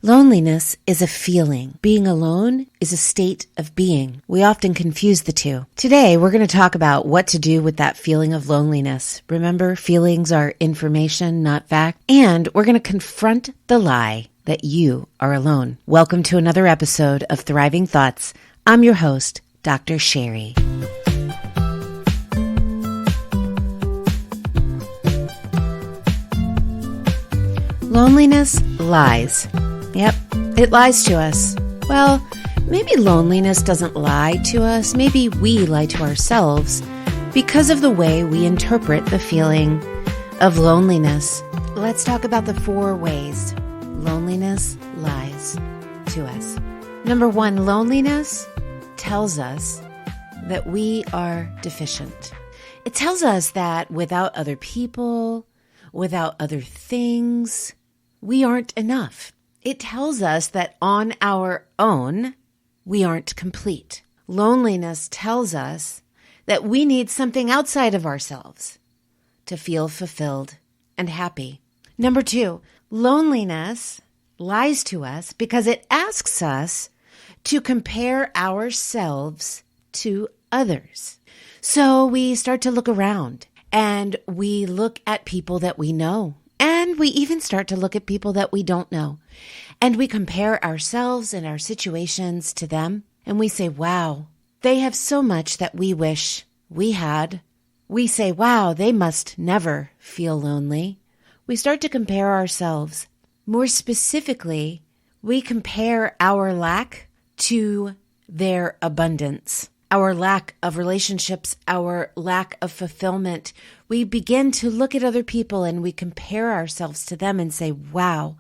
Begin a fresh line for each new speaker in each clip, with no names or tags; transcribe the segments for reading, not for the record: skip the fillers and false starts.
Loneliness is a feeling. Being alone is a state of being. We often confuse the two. Today, we're going to talk about what to do with that feeling of loneliness. Remember, feelings are information, not fact. And we're going to confront the lie that you are alone. Welcome to another episode of Thriving Thoughts. I'm your host, Dr. Sherri. Loneliness lies. Yep, it lies to us. Well, maybe loneliness doesn't lie to us. Maybe we lie to ourselves because of the way we interpret the feeling of loneliness. Let's talk about the 4 ways loneliness lies to us. Number 1, loneliness tells us that we are deficient. It tells us that without other people, without other things, we aren't enough. It tells us that on our own, we aren't complete. Loneliness tells us that we need something outside of ourselves to feel fulfilled and happy. Number 2, loneliness lies to us because it asks us to compare ourselves to others. So we start to look around and we look at people that we know. And we even start to look at people that we don't know. And we compare ourselves and our situations to them. And we say, wow, they have so much that we wish we had. We say, wow, they must never feel lonely. We start to compare ourselves. More specifically, we compare our lack to their abundance. Our lack of relationships, our lack of fulfillment. We begin to look at other people and we compare ourselves to them and say, wow,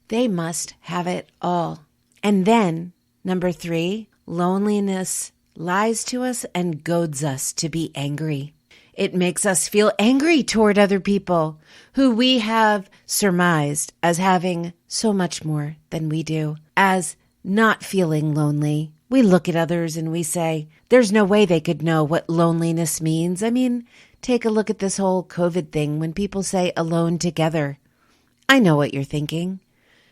they must have it all. And then, number 3, loneliness lies to us and goads us to be angry. It makes us feel angry toward other people who we have surmised as having so much more than we do, as not feeling lonely. We look at others and we say, there's no way they could know what loneliness means. I mean, take a look at this whole COVID thing when people say alone together. I know what you're thinking.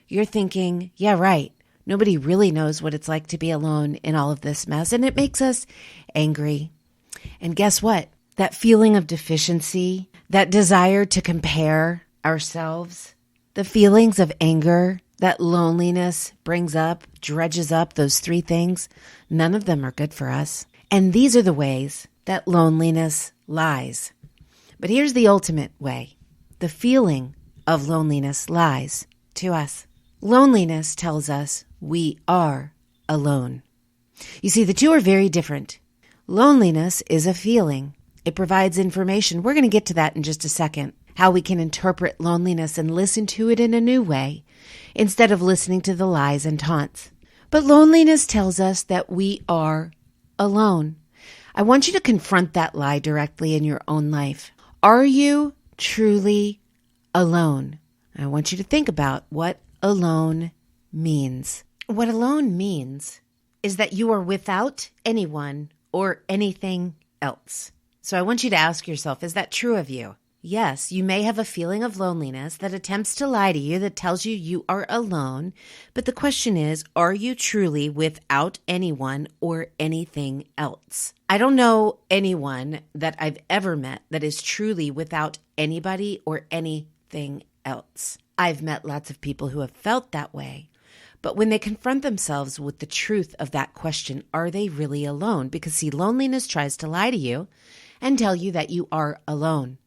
You're thinking, yeah, right. Nobody really knows what it's like to be alone in all of this mess, and it makes us angry. And guess what? That feeling of deficiency, that desire to compare ourselves, the feelings of anger, that loneliness brings up, dredges up, those 3 things, none of them are good for us. And these are the ways that loneliness lies. But here's the ultimate way. The feeling of loneliness lies to us. Loneliness tells us we are alone. You see, the 2 are very different. Loneliness is a feeling. It provides information. We're going to get to that in just a second. How we can interpret loneliness and listen to it in a new way instead of listening to the lies and taunts. But loneliness tells us that we are alone. I want you to confront that lie directly in your own life. Are you truly alone? I want you to think about what alone means. What alone means is that you are without anyone or anything else. So I want you to ask yourself, is that true of you? Yes, you may have a feeling of loneliness that attempts to lie to you, that tells you you are alone. But the question is, are you truly without anyone or anything else? I don't know anyone that I've ever met that is truly without anybody or anything else. I've met lots of people who have felt that way. But when they confront themselves with the truth of that question, are they really alone? Because see, loneliness tries to lie to you and tell you that you are alone.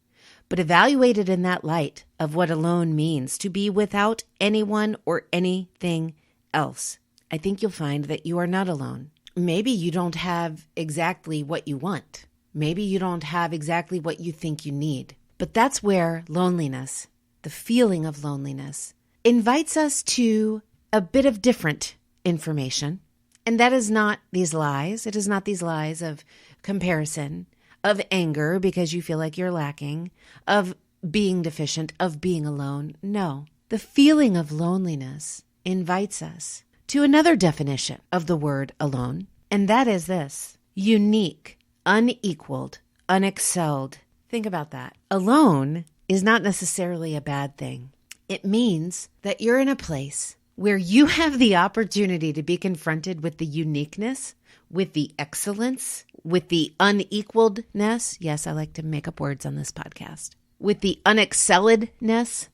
But evaluate it in that light of what alone means, to be without anyone or anything else. I think you'll find that you are not alone. Maybe you don't have exactly what you want. Maybe you don't have exactly what you think you need. But that's where loneliness, the feeling of loneliness, invites us to a bit of different information. And that is not these lies. It is not these lies of comparison, of anger because you feel like you're lacking, of being deficient, of being alone. No, the feeling of loneliness invites us to another definition of the word alone, and that is this: unique, unequaled, unexcelled. Think about that. Alone is not necessarily a bad thing. It means that you're in a place where you have the opportunity to be confronted with the uniqueness, with the excellence, with the unequaledness. Yes, I like to make up words on this podcast. With the unexcelledness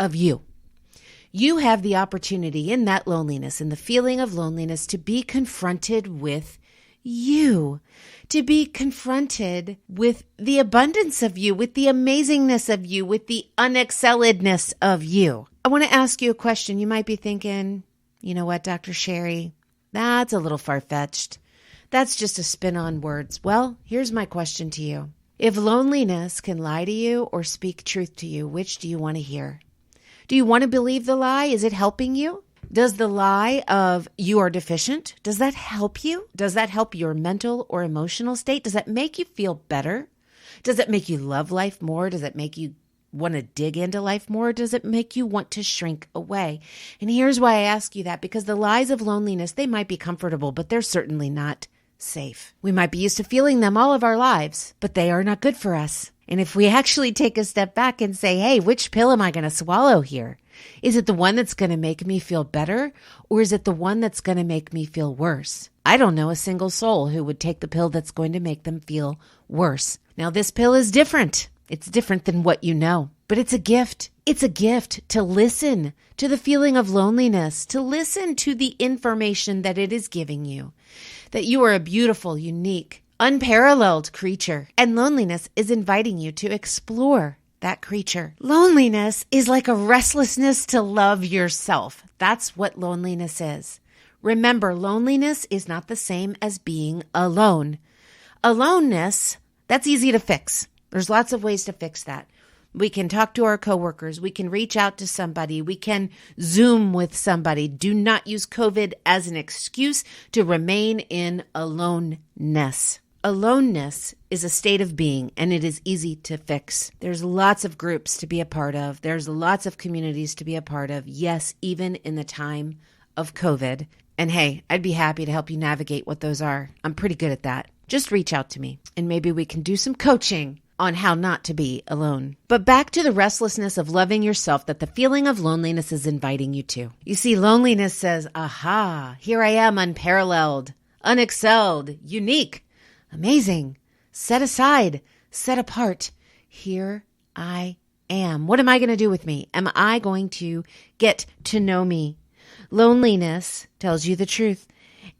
of you. You have the opportunity in that loneliness, in the feeling of loneliness, to be confronted with you, to be confronted with the abundance of you, with the amazingness of you, with the unexcelledness of you. I want to ask you a question. You might be thinking, you know what, Dr. Sherri, that's a little far-fetched. That's just a spin on words. Well, here's my question to you. If loneliness can lie to you or speak truth to you, which do you want to hear? Do you want to believe the lie? Is it helping you? Does the lie of you are deficient, does that help you? Does that help your mental or emotional state? Does that make you feel better? Does it make you love life more? Does it make you want to dig into life more? Or does it make you want to shrink away? And here's why I ask you that, because the lies of loneliness, they might be comfortable, but they're certainly not safe. We might be used to feeling them all of our lives, but they are not good for us. And if we actually take a step back and say, hey, which pill am I going to swallow here? Is it the one that's going to make me feel better, or is it the one that's going to make me feel worse? I don't know a single soul who would take the pill that's going to make them feel worse. Now, this pill is different. It's different than what you know, but it's a gift. It's a gift to listen to the feeling of loneliness, to listen to the information that it is giving you, that you are a beautiful, unique, unparalleled creature, and loneliness is inviting you to explore that creature. Loneliness is like a restlessness to love yourself. That's what loneliness is. Remember, loneliness is not the same as being alone. Aloneness, that's easy to fix. There's lots of ways to fix that. We can talk to our coworkers. We can reach out to somebody. We can Zoom with somebody. Do not use COVID as an excuse to remain in aloneness. Aloneness is a state of being, and it is easy to fix. There's lots of groups to be a part of. There's lots of communities to be a part of. Yes, even in the time of COVID. And hey, I'd be happy to help you navigate what those are. I'm pretty good at that. Just reach out to me, and maybe we can do some coaching on how not to be alone. But back to the restlessness of loving yourself that the feeling of loneliness is inviting you to. You see, loneliness says, aha, here I am, unparalleled, unexcelled, unique, amazing, set aside, set apart. Here I am. What am I going to do with me? Am I going to get to know me? Loneliness tells you the truth,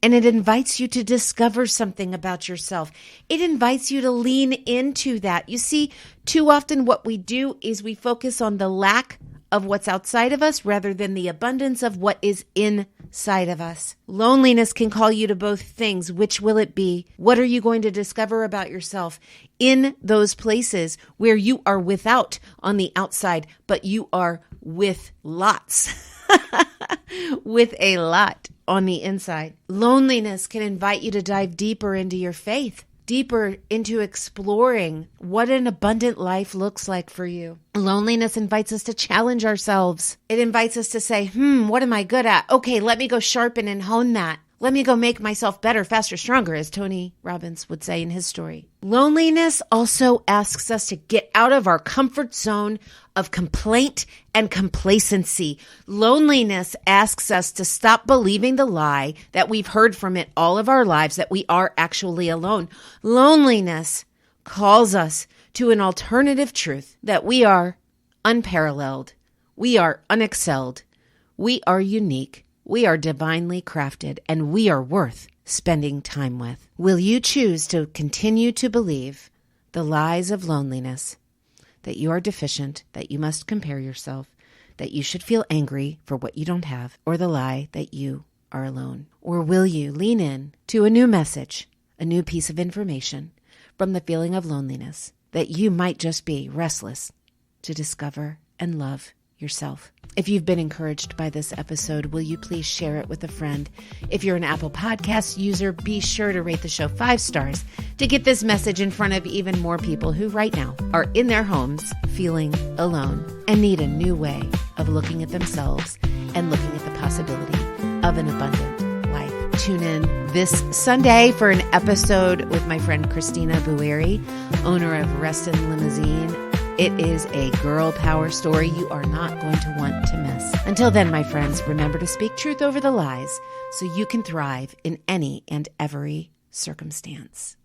and it invites you to discover something about yourself. It invites you to lean into that. You see, too often what we do is we focus on the lack of what's outside of us rather than the abundance of what is inside of us. Loneliness can call you to both things. Which will it be? What are you going to discover about yourself in those places where you are without on the outside, but you are with lots, with a lot on the inside? Loneliness can invite you to dive deeper into your faith, deeper into exploring what an abundant life looks like for you. Loneliness invites us to challenge ourselves. It invites us to say, what am I good at? Okay, let me go sharpen and hone that. Let me go make myself better, faster, stronger, as Tony Robbins would say in his story. Loneliness also asks us to get out of our comfort zone of complaint and complacency. Loneliness asks us to stop believing the lie that we've heard from it all of our lives, that we are actually alone. Loneliness calls us to an alternative truth, that we are unparalleled, we are unexcelled, we are unique, we are divinely crafted, and we are worth spending time with. Will you choose to continue to believe the lies of loneliness, that you are deficient, that you must compare yourself, that you should feel angry for what you don't have, or the lie that you are alone? Or will you lean in to a new message, a new piece of information from the feeling of loneliness, that you might just be restless to discover and love yourself? If you've been encouraged by this episode, will you please share it with a friend? If you're an Apple Podcast user, be sure to rate the show 5 stars to get this message in front of even more people who right now are in their homes feeling alone and need a new way of looking at themselves and looking at the possibility of an abundant life. Tune in this Sunday for an episode with my friend Christina Bueri, owner of Reston Limousine It is a girl power story you are not going to want to miss. Until then, my friends, remember to speak truth over the lies so you can thrive in any and every circumstance.